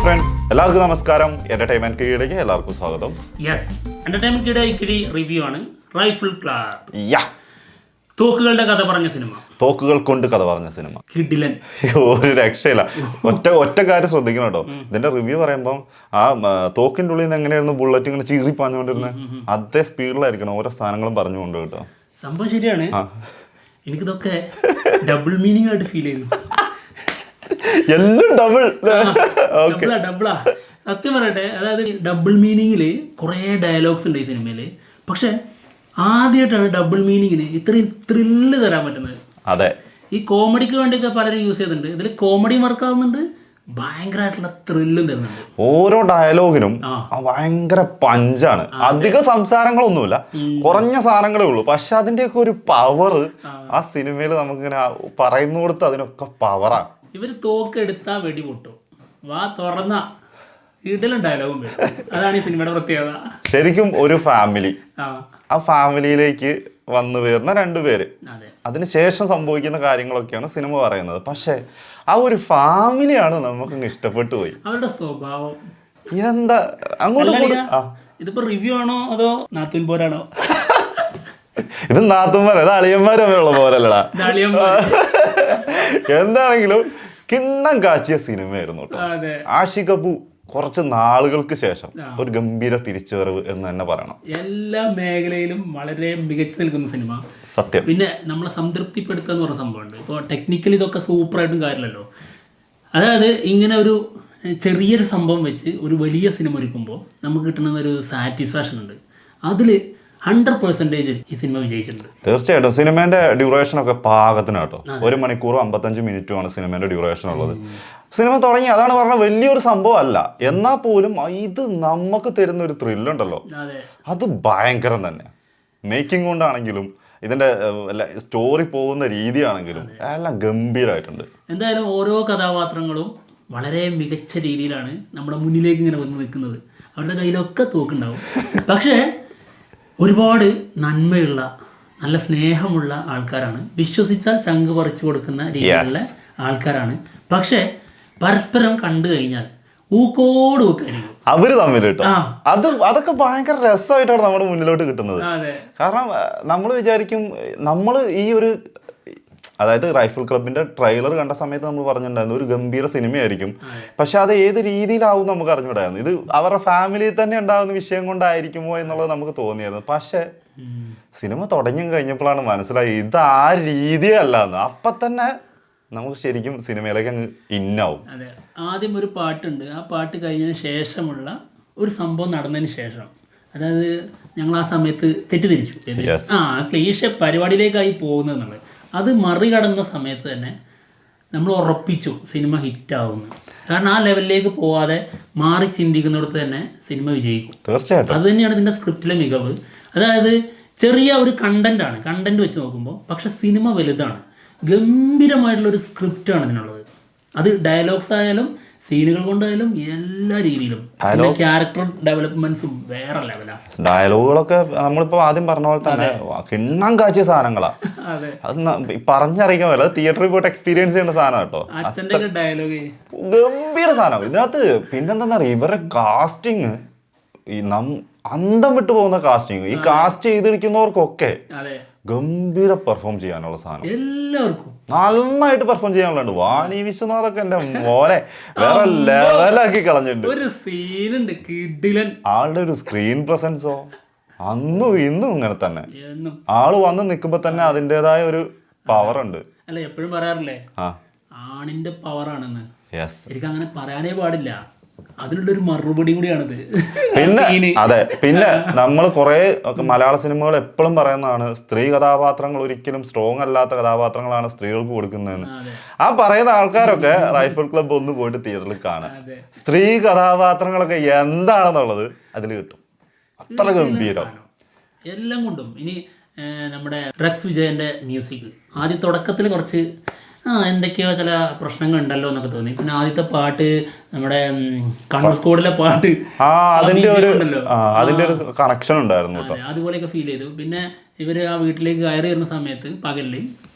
Friends, എല്ലാവർക്കും നമസ്കാരം. Entertainment കീഴിലേക്ക് എല്ലാവർക്കും സ്വാഗതം. യെസ്, എന്റർടൈൻമെന്റ് കീഴിൽ റിവ്യൂ ആണ് റൈഫിൾ ക്ലബ്. യാ, തോക്കുകളുടെ കഥ പറഞ്ഞ സിനിമ, തോക്കുകൾ കൊണ്ട് കഥ പറഞ്ഞ സിനിമ. കിടിലൻ, ഒരു രക്ഷയില്ല. ഒറ്റ കാര്യം ശ്രദ്ധിക്കണം കേട്ടോ. ഇതിന്റെ റിവ്യൂ പറയുമ്പോൾ ആ തോക്കിന്റെ ഉള്ളിൽ നിന്ന് എങ്ങനെയായിരുന്നു ബുള്ളറ്റ് ഇങ്ങനെ ചീറി പാഞ്ഞുകൊണ്ടിരുന്നത്, അതേ സ്പീഡിലായിരിക്കണം ഓരോ സാധനങ്ങളും പറഞ്ഞുകൊണ്ട് കേട്ടോ. സംഭവം ശരിയാണ്. എനിക്കിതൊക്കെ ഡബിൾ മീനിങ് ആയിട്ട് ഫീൽ ചെയ്തു. എല്ലാം ഡബിളാ സത്യം പറയട്ടെ. അതായത് ഡബിൾ മീനിങ്ങില് കുറെ ഡയലോഗ്സ് ഉണ്ട് ഈ സിനിമയില്. പക്ഷെ ആദ്യമായിട്ടാണ് ഡബിൾ മീനിങ്ങിന് ഇത്രയും ത്രില്ല് തരാൻ പറ്റുന്നത്. അതെ, ഈ കോമഡിക്ക് വേണ്ടിയൊക്കെ പലരും യൂസ് ചെയ്തിട്ടുണ്ട്. ഇതിൽ കോമഡി വർക്കാവുന്നുണ്ട്, ഭയങ്കരമായിട്ടുള്ള ത്രില്ലും തരുന്നുണ്ട്. ഓരോ ഡയലോഗിനും ഭയങ്കര പഞ്ചാണ്. അധിക സംസാരങ്ങളൊന്നുമില്ല, കുറഞ്ഞ സാധനങ്ങളേ ഉള്ളൂ. പക്ഷെ അതിന്റെയൊക്കെ ഒരു പവർ ആ സിനിമയിൽ നമുക്കിങ്ങനെ പറയുന്ന കൊടുത്ത് അതിനൊക്കെ പവറാണ്. ഇവര് തോക്കെടുത്താ വെടി പൊട്ടും, വാ തുറന്ന വീട്ടിലും ഡയലോഗും വരും. അതാണ് ഈ സിനിമയുടെ പ്രത്യേകത. ശരിക്കും ഒരു ഫാമിലി, ആ ഫാമിലിയിലേക്ക് വന്നു വീർന്ന രണ്ടുപേര്, അതിനുശേഷം സംഭവിക്കുന്ന കാര്യങ്ങളൊക്കെയാണ് സിനിമ പറയുന്നത്. പക്ഷെ ആ ഒരു ഫാമിലിയാണ് നമുക്ക് ഇഷ്ടപ്പെട്ടു പോയി. അവരുടെ സ്വഭാവം എന്താ അങ്ങോട്ട്. ഇതിപ്പോ റിവ്യൂ ആണോ അതോ നാത്തൂൻ പോരാണോ? ഇത് നാത്തൂന്മാരോ ഇത് അളിയന്മാരോ ഉള്ള പോരല്ലടാ. എന്താണെങ്കിലും കിണ്ണം കാച്ചിയ സിനിമയായിരുന്നു കേട്ടോ. ആഷിഖ് അബു കുറച്ച് നാളുകൾക്ക് ശേഷം ഒരു ഗംഭീര തിരിച്ചുവരവ് എന്ന് തന്നെ പറയണം. എല്ലാ മേഖലയിലും വളരെ മികച്ചു നിൽക്കുന്ന സിനിമ. സത്യം. പിന്നെ നമ്മളെ സംതൃപ്തിപ്പെടുത്തുക എന്ന് പറഞ്ഞ സംഭവമുണ്ട്. ഇപ്പോൾ ടെക്നിക്കലി ഇതൊക്കെ സൂപ്പറായിട്ടും കാര്യമില്ലല്ലോ. അതായത് ഇങ്ങനെ ഒരു ചെറിയൊരു സംഭവം വെച്ച് ഒരു വലിയ സിനിമ ഒരുക്കുമ്പോൾ നമുക്ക് കിട്ടുന്ന ഒരു സാറ്റിസ്ഫാക്ഷൻ ഉണ്ട്. അതിൽ 100% ഈ സിനിമ വിജയിച്ചിട്ടുണ്ട്. തീർച്ചയായിട്ടും. സിനിമേന്റെ ഡ്യൂറേഷൻ ഒക്കെ പാകത്തിന് കേട്ടോ. 1 മണിക്കൂർ 55 മിനിറ്റുമാണ് സിനിമേന്റെ ഡ്യൂറേഷൻ ഉള്ളത്. സിനിമ തുടങ്ങി, അതാണ് പറഞ്ഞ വലിയൊരു സംഭവം അല്ല, എന്നാൽ പോലും ഇത് നമുക്ക് തരുന്ന ഒരു ത്രില്ലുണ്ടല്ലോ, അത് ഭയങ്കരം തന്നെ. മേക്കിംഗ് കൊണ്ടാണെങ്കിലും ഇതിന്റെ സ്റ്റോറി പോകുന്ന രീതിയാണെങ്കിലും എല്ലാം ഗംഭീരമായിട്ടുണ്ട്. എന്തായാലും ഓരോ കഥാപാത്രങ്ങളും വളരെ മികച്ച രീതിയിലാണ് നമ്മുടെ മുന്നിലേക്ക് ഇങ്ങനെ വന്ന് നിൽക്കുന്നത്. അവരുടെ കയ്യിലൊക്കെ തോക്കുണ്ടാവും. പക്ഷേ ഒരുപാട് നന്മയുള്ള നല്ല സ്നേഹമുള്ള ആൾക്കാരാണ്. വിശ്വസിച്ചാൽ ചങ്ക് പറിച്ചു കൊടുക്കുന്ന രീതിയിലുള്ള ആൾക്കാരാണ്. പക്ഷെ പരസ്പരം കണ്ടു കഴിഞ്ഞാൽ ഊക്കോട് ഊക്കായിരിക്കും അവര് തമ്മിൽ കേട്ടോ. അതൊക്കെ ഭയങ്കര രസമായിട്ടാണ് നമ്മുടെ മുന്നിലോട്ട് കിട്ടുന്നത്. കാരണം നമ്മൾ വിചാരിക്കും, നമ്മൾ ഈ ഒരു അതായത് റൈഫിൾ ക്ലബിന്റെ ട്രെയിലർ കണ്ട സമയത്ത് നമ്മൾ പറഞ്ഞിട്ടുണ്ടായിരുന്നു ഒരു ഗംഭീര സിനിമയായിരിക്കും. പക്ഷെ അത് ഏത് രീതിയിലാവും നമുക്ക് അറിഞ്ഞൂടായിരുന്നു. ഇത് അവരുടെ ഫാമിലിയിൽ തന്നെ ഉണ്ടാകുന്ന വിഷയം കൊണ്ടായിരിക്കുമോ എന്നുള്ളത് നമുക്ക് തോന്നിയായിരുന്നു. പക്ഷെ സിനിമ തുടങ്ങി കഴിഞ്ഞപ്പോഴാണ് മനസ്സിലായി ഇത് ആ രീതിയല്ല എന്ന്. അപ്പൊ തന്നെ നമുക്ക് ശരിക്കും സിനിമയിലേക്ക് അങ്ങ് ഇന്നാവും. അതെ, ആദ്യം ഒരു പാട്ടുണ്ട്. ആ പാട്ട് കഴിഞ്ഞതിന് ശേഷമുള്ള ഒരു സംഭവം നടന്നതിന് ശേഷം, അതായത് ഞങ്ങൾ ആ സമയത്ത് തെറ്റിദ്ധരിച്ചു ക്ലീശ പരിപാടിയിലേക്കായി പോകുന്നതെന്നുള്ളത്. അത് മറികടന്ന സമയത്ത് തന്നെ നമ്മൾ ഉറപ്പിച്ചു സിനിമ ഹിറ്റാവുന്നു. കാരണം ആ ലെവലിലേക്ക് പോവാതെ മാറി ചിന്തിക്കുന്നിടത്ത് തന്നെ സിനിമ വിജയിക്കും. തീർച്ചയായിട്ടും. അത് തന്നെയാണ് ഇതിൻ്റെ സ്ക്രിപ്റ്റിലെ മികവ്. അതായത് ചെറിയ ഒരു കണ്ടന്റ് വെച്ച് നോക്കുമ്പോൾ, പക്ഷെ സിനിമ വലുതാണ്. ഗംഭീരമായിട്ടുള്ളൊരു സ്ക്രിപ്റ്റാണ് ഇതിനുള്ളത്. അത് ഡയലോഗ്സ് ആയാലും സീനുകൾ കൊണ്ടായാലും എല്ലാ രീതിയിലും ക്യാരക്ടർ ഡെവലപ്മെന്റ്സും വേറെ ലെവലാണ്. ഡയലോഗുകളൊക്കെ നമ്മളിപ്പോ ആദ്യം പറഞ്ഞ പോലെ തന്നെ കിണ്ണം കാച്ചിയ സാധനങ്ങളാ. അത് പറഞ്ഞറിയിക്കാൻ പറ്റില്ല. അത് തിയേറ്ററിൽ പോയിട്ട് എക്സ്പീരിയൻസ് ചെയ്യേണ്ട സാധനം കേട്ടോ. അച്ഛൻ്റെ ഡയലോഗ് ഗംഭീര സാധനം. ഇതിനകത്ത് പിന്നെന്താ ഇവരുടെ കാസ്റ്റിങ്, ഈ അന്തം വിട്ടു പോകുന്ന കാസ്റ്റിങ്. ഈ കാസ്റ്റ് ചെയ്തിരിക്കുന്നവർക്കൊക്കെ ഗംഭീര പെർഫോം ചെയ്യാനുള്ള സാധനം, എല്ലാവർക്കും നന്നായിട്ട് പെർഫോം ചെയ്യാനുള്ളത്. വാണി വിശ്വനാഥൊക്കെ എന്റെ മോനെ വേറെ ലെവലാക്കി കളഞ്ഞിട്ടുണ്ട്. ഒരു സീനുണ്ട് കിടിലൻ. ആളുടെ ഒരു സ്ക്രീൻ പ്രസൻസോ അന്നും ഇന്നും ഇങ്ങനെ തന്നെ. ആള് വന്ന് നിൽക്കുമ്പോ തന്നെ അതിൻ്റെതായ ഒരു പവർ ഉണ്ട്. അല്ല, എപ്പോഴും പറയാറില്ലേ ആണിന്റെ പവറാണെന്ന്. ശരിക്കും അങ്ങനെ പറയാനേ പാടില്ല. അതിനുള്ളൊരു മറുപടി കൂടിയാണത്. പിന്നെ നമ്മൾ കുറെ മലയാള സിനിമകൾ എപ്പോഴും പറയുന്നതാണ് സ്ത്രീ കഥാപാത്രങ്ങൾ ഒരിക്കലും സ്ട്രോങ് അല്ലാത്ത കഥാപാത്രങ്ങളാണ് സ്ത്രീകൾക്ക് കൊടുക്കുന്നതെന്ന്. ആ പറയുന്ന ആൾക്കാരൊക്കെ റൈഫിൾ ക്ലബ് ഒന്ന് പോയിട്ട് തിയേറ്ററിൽ കാണാം. സ്ത്രീ കഥാപാത്രങ്ങളൊക്കെ എന്താണെന്നുള്ളത് അതിൽ കിട്ടും. അത്ര ഗംഭീരം എല്ലാം കൊണ്ടും. ഇനി നമ്മുടെ റെക്സ് വിജയന്റെ മ്യൂസിക് ആദ്യം തുടക്കത്തിൽ കുറച്ച് എന്തൊക്കെയോ ചില പ്രശ്നങ്ങൾ ഉണ്ടല്ലോ എന്നൊക്കെ തോന്നി. പിന്നെ ആദ്യത്തെ പാട്ട് നമ്മുടെ കണ്ണൂർ സ്കോഡിലെ പാട്ട് അതിന്റെ ഒരു കണക്ഷൻ ഉണ്ടായിരുന്നു, അതുപോലെയൊക്കെ ഫീൽ ചെയ്തു. പിന്നെ ഇവര് ആ വീട്ടിലേക്ക് കയറി വരുന്ന സമയത്ത് പകലിൽ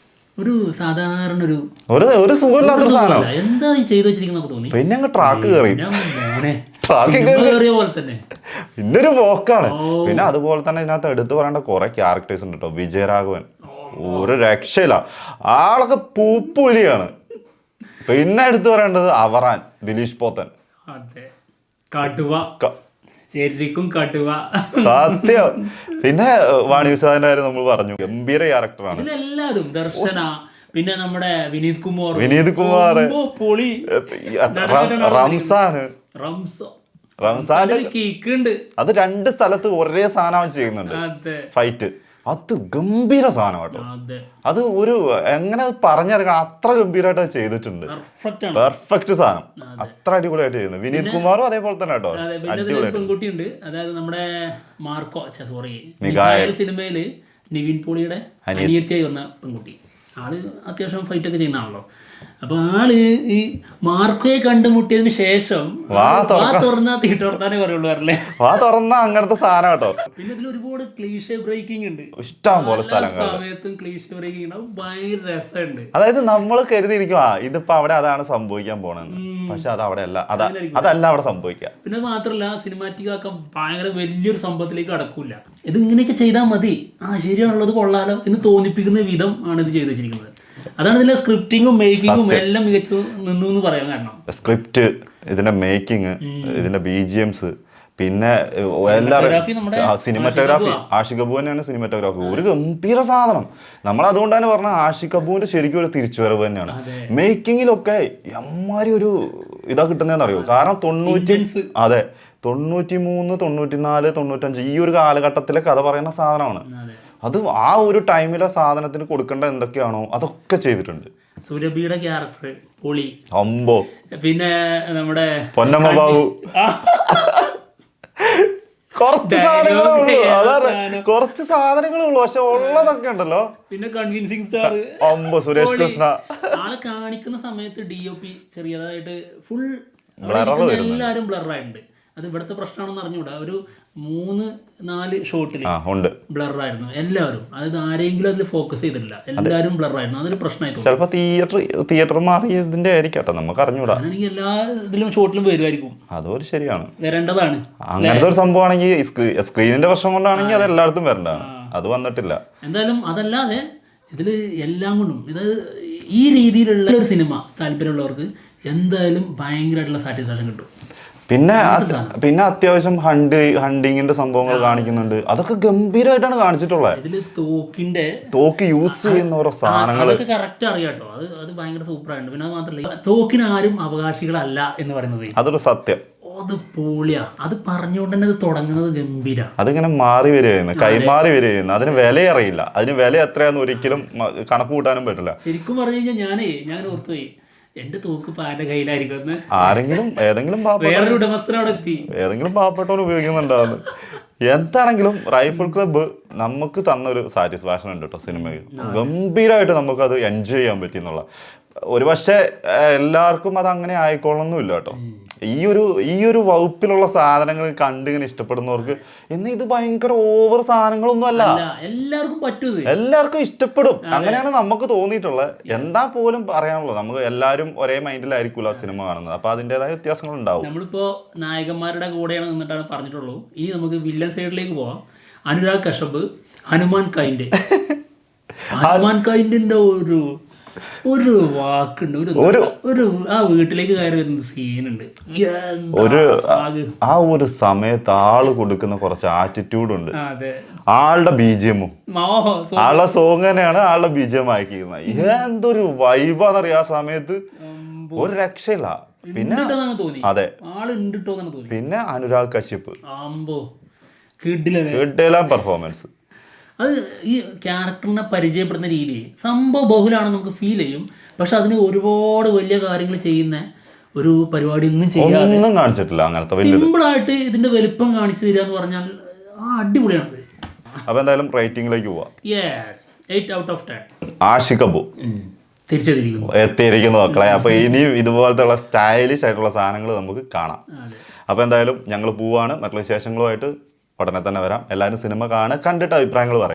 ഒരു സാധാരണ ഒരു ഒരു സുഖമില്ലാത്തൊരു സാധനം. എന്താ ഈ ചെയ്തു വെച്ചിരിക്കുന്ന തോന്നി. പിന്നെ അങ്ങ് ട്രാക്ക് കയറി പോലെ തന്നെ പിന്നൊരു പോക്കാണ്. പിന്നെ അതുപോലെ തന്നെ ഇതിനകത്ത് എടുത്തു പറയേണ്ട കുറെ ക്യാരക്ടേഴ്സ് ഉണ്ട് കേട്ടോ. വിജയരാഘവൻ ഒരു രക്ഷയില്ല, ആളൊക്കെ പൂപ്പുലിയാണ്. പിന്നെ എടുത്തു പറയേണ്ടത് അവറാൻ, ദിലീഷ് പോത്തൻ. ശരിക്കും കടുവ സത്യം. പിന്നെ വാണി വിശാഖന്റെ കാര്യം നമ്മൾ പറഞ്ഞു, ഗംഭീര ക്യാരക്ടറാണ്. എല്ലാരും ദർശന, പിന്നെ നമ്മുടെ വിനീത് കുമാർ, പൊളി, റംസാന്റെ അത് 2 സ്ഥലത്ത് ഒരേ സാധനം ചെയ്യുന്നുണ്ട് ഫൈറ്റ്. അത് ഗംഭീര സാധനം കേട്ടോ. അത് ഒരു എങ്ങനെ പറഞ്ഞിറങ്ങാൻ അത്ര ഗംഭീരമായിട്ട് ചെയ്തിട്ടുണ്ട്. പെർഫെക്റ്റ് സാധനം, അത്ര അടിപൊളിയായിട്ട് ചെയ്യുന്നത്. വിനീത് കുമാറും അതേപോലെ തന്നെ കേട്ടോ. പെൺകുട്ടിയുണ്ട്, അതായത് നമ്മുടെ മാർക്കോ സോറി സിനിമയില് നിവിൻ പോളിയുടെ അനിയത്തിയായി വന്ന പെൺകുട്ടി. ആള് അത്യാവശ്യം ഫൈറ്റ് ഒക്കെ ചെയ്യുന്നതാണല്ലോ. അപ്പൊ ആള് ഈ മാർക്കോയെ കണ്ടുമുട്ടിയതിന് ശേഷം തുറന്നാ തീട്ടോർത്താനേ പറയുള്ളൂ അല്ലേ. അങ്ങനത്തെ സാധനം കേട്ടോ. പിന്നെ ഇതിൽ ഒരുപാട് ക്ലീഷേ ബ്രേക്കിംഗ് ഉണ്ട്, ഇഷ്ടം പോലെ സമയത്തും ക്ലീഷേ ബ്രേക്കിംഗ് ഉണ്ട്. ഭയങ്കര രസമുണ്ട്. അതായത് നമ്മൾ കരുതിയിരിക്കും ഇതിപ്പോ അവിടെ അതാണ് സംഭവിക്കാൻ പോണെന്ന്, പക്ഷെ അത് അവിടെ അല്ല, അതല്ല അവിടെ സംഭവിക്കുക. പിന്നെ മാത്രല്ല സിനിമാറ്റിക് ആക്കാൻ ഭയങ്കര വലിയൊരു സംഭവത്തിലേക്ക് കടക്കൂല. ഇത് ഇങ്ങനെയൊക്കെ ചെയ്താൽ മതി, ശരിയാണുള്ളത് കൊള്ളാലോ എന്ന് തോന്നിപ്പിക്കുന്ന വിധം ആണ് ഇത് ചെയ്തു വെച്ചിരിക്കുന്നത്. അതാണ് ഇതിന്റെ സ്ക്രിപ്റ്റിങ്ങും മേക്കിങ്ങും എല്ലാം മികച്ചു നിന്നു എന്ന് പറയാൻ കാരണം. സ്ക്രിപ്റ്റ്, ഇതിന്റെ മേക്കിംഗ്, ഇതിന്റെ BGMs, പിന്നെ സിനിമാറ്റോഗ്രാഫി. ആഷിഖ് കപൂർ തന്നെയാണ് സിനിമാറ്റോഗ്രാഫി. ഒരു ഗംഭീര സാധനം. നമ്മൾ അതുകൊണ്ട് തന്നെ പറഞ്ഞ ആഷിഖ് കപൂറിന്റെ ശരിക്കും ഒരു തിരിച്ചുവരവ് തന്നെയാണ്. മേക്കിങ്ങിലൊക്കെ എമ്മാരി ഒരു ഇതാ കിട്ടുന്നതെന്ന് അറിയോ. കാരണം 93, 94, 95 ഈ ഒരു കാലഘട്ടത്തിലെ കഥ പറയുന്ന സാധനമാണ്. അത് ആ ഒരു ടൈമിലെ സാധനത്തിന് കൊടുക്കേണ്ട എന്തൊക്കെയാണോ അതൊക്കെ ചെയ്തിട്ടുണ്ട്. സുരഭിയുടെ ക്യാരക്ടർ പൊളി, അമ്പോ. പിന്നെ നമ്മുടെ പൊന്നമ്മ ബാബു, കുറച്ച് സാധനങ്ങളേ ഉള്ളൂ, പക്ഷെ ഉള്ളതൊക്കെ ഉണ്ടല്ലോ. പിന്നെ കൺവിൻസിങ് സ്റ്റാർ അമ്പോ, സുരേഷ് കൃഷ്ണ. ആളെ കാണിക്കുന്ന സമയത്ത് DOP ചെറിയതായിട്ട് ഫുൾ എല്ലാരും ബ്ലറായിട്ടുണ്ട്. അത് ഇവിടുത്തെ പ്രശ്നമാണെന്ന് അറിഞ്ഞൂടാ. ഒരു 3-4 ഷോട്ടിൽ ബ്ലറായിരുന്നു എല്ലാവരും. അതായത് ആരെങ്കിലും അതിൽ ഫോക്കസ് ചെയ്തിട്ടില്ല, എല്ലാവരും ബ്ലറായിരുന്നു. അതൊരു പ്രശ്നമായിരുന്നു. ചിലപ്പോൾ തിയേറ്റർ മാറിയതിന്റെ ആയിരിക്കട്ടെ, നമുക്ക് അറിഞ്ഞൂടാ. അങ്ങനെയാണെങ്കിൽ എല്ലാ ഇതിലും ഷോട്ടിലും വരുമായിരിക്കും. അതൊരു ശരിയാണ്, വരേണ്ടതാണ്. അങ്ങനത്തെ ഒരു സംഭവമാണെങ്കിൽ സ്ക്രീനിന്റെ പ്രശ്നം കൊണ്ടാണെങ്കിൽ അത് എല്ലായിടത്തും വരേണ്ടതാണ്. അത് വന്നിട്ടില്ല. എന്തായാലും അതല്ലാതെ ഇതില് എല്ലാം കൊണ്ടും ഇത് ഈ രീതിയിലുള്ള ഒരു സിനിമ താല്പര്യമുള്ളവർക്ക് എന്തായാലും ഭയങ്കരമായിട്ടുള്ള സാറ്റിസ്ഫാക്ഷൻ കിട്ടും. പിന്നെ അത്യാവശ്യം ഹണ്ടിങ്ങിന്റെ സംഭവങ്ങൾ കാണിക്കുന്നുണ്ട്. അതൊക്കെ ഗംഭീരമായിട്ടാണ് കാണിച്ചിട്ടുള്ളത്. തോക്ക് യൂസ് ചെയ്യുന്ന ഓരോ സാധനങ്ങൾ കറക്റ്റ് അറിയാട്ടോ. അത് ഭയങ്കര സൂപ്പറായിട്ടുണ്ട്. പിന്നെ അത് മാത്രമല്ല, തോക്കിന് ആരും അവകാശികളല്ല എന്ന് പറയുന്നത് അതൊരു സത്യം. അത് പൊളിയാ. അത് പറഞ്ഞുകൊണ്ട് തന്നെ അത് തുടങ്ങുന്നത് ഗംഭീര. അതിങ്ങനെ മാറി വരികയായിരുന്നു, കൈമാറി വരികയായിരുന്നു. അതിന് വില അറിയില്ല. അതിന് വില എത്രയാന്ന് ഒരിക്കലും കണക്ക് കൂട്ടാനും പറ്റില്ല. ശരിക്കും പറഞ്ഞു കഴിഞ്ഞാൽ ഞാൻ ഓർത്തുപോയി, എന്റെ തോക്ക് പാന്റെ കയ്യിലായിരിക്കും. ഏതെങ്കിലും പാവപ്പെട്ടവർ ഉപയോഗിക്കുന്നുണ്ടാവുന്നു. എന്താണെങ്കിലും റൈഫിൾ ക്ലബ്ബ് നമുക്ക് തന്നൊരു സാറ്റിസ്ഫാക്ഷൻ ഉണ്ട് കേട്ടോ. സിനിമയിൽ ഗംഭീരമായിട്ട് നമുക്കത് എൻജോയ് ചെയ്യാൻ പറ്റിയെന്നുള്ള. ഒരു പക്ഷേ എല്ലാവർക്കും അത് അങ്ങനെ ആയിക്കോളൊന്നുമില്ല കേട്ടോ. ഈ ഒരു വകുപ്പിലുള്ള സാധനങ്ങൾ കണ്ടിങ്ങനെ ഇഷ്ടപ്പെടുന്നവർക്ക് ഇന്ന് ഇത് ഭയങ്കര ഓവർ സാധനങ്ങളൊന്നും അല്ല, എല്ലാവർക്കും ഇഷ്ടപ്പെടും. അങ്ങനെയാണ് നമുക്ക് തോന്നിയിട്ടുള്ളത്. എന്താ പോലും പറയാനുള്ളത്, നമുക്ക് എല്ലാവരും ഒരേ മൈൻഡിലായിരിക്കുമല്ലോ സിനിമ കാണുന്നത്. അപ്പൊ അതിൻ്റെതായ വ്യത്യാസങ്ങൾ ഉണ്ടാവും. നമ്മളിപ്പോ നായകന്മാരുടെ കൂടെയാണ് നിന്നിട്ടാണ് പറഞ്ഞിട്ടുള്ളൂ. ഇനി നമുക്ക് വില്ലൻ സൈഡിലേക്ക് പോവാം. അനുരാഗ് കശ്യപ്, ഹനുമാൻ കൈൻഡ്. ഹനുമാൻ കൈൻഡിന്റെ ഒരു വാക്കുണ്ട്, ഒരു ആ വീട്ടിലേക്ക് കയറി വരുന്ന സീനുണ്ട്. ആ ഒരു സമയത്ത് ആള് കൊടുക്കുന്ന കുറച്ച് ആറ്റിറ്റ്യൂഡ് ഉണ്ട്. ആളുടെ BGM-ഉം ആളുടെ സോങ് തന്നെയാണ് ആളുടെ BGM ആക്കിയിരുന്നത്. എന്തൊരു വൈബാന്നറിയാം ആ സമയത്ത്, ഒരു രക്ഷയില്ല. പിന്നെ അതെ, പിന്നെ അനുരാഗ് കശ്യപ് കിടിലൻ പെർഫോമൻസ്. അത് ഈ ക്യാരക്ടറിനെ പരിചയപ്പെടുന്ന രീതി സംഭവം ബഹുലാണെന്ന് നമുക്ക് ഫീൽ ചെയ്യും. പക്ഷെ അതിന് ഒരുപാട് വലിയ കാര്യങ്ങൾ ചെയ്യുന്ന ഒരു പരിപാടി ഒന്നും കാണിച്ചിട്ടില്ല. അങ്ങനത്തെ സിമ്പിളായിട്ട് ഇതിന്റെ വലുപ്പം കാണിച്ചു തരിക എന്ന് പറഞ്ഞാൽ അടിപൊളിയാണ്. അപ്പൊ എന്തായാലും റേറ്റിംഗിലേക്ക് പോവാം. 8 out of 10. ആഷിഖ് കപൂർ എത്തിയിരിക്കുന്നു മക്കളെ. അപ്പൊ ഇനിയും ഇതുപോലത്തെ സ്റ്റൈലിഷ് ആയിട്ടുള്ള സാധനങ്ങൾ നമുക്ക് കാണാം. അപ്പൊ എന്തായാലും ഞങ്ങൾ പോവാണ്. മറ്റുള്ള വിശേഷങ്ങളുമായിട്ട് ഉടനെ തന്നെ വരാം. എല്ലാവരും സിനിമ കണ്ടിട്ട് അഭിപ്രായങ്ങൾ പറയാം.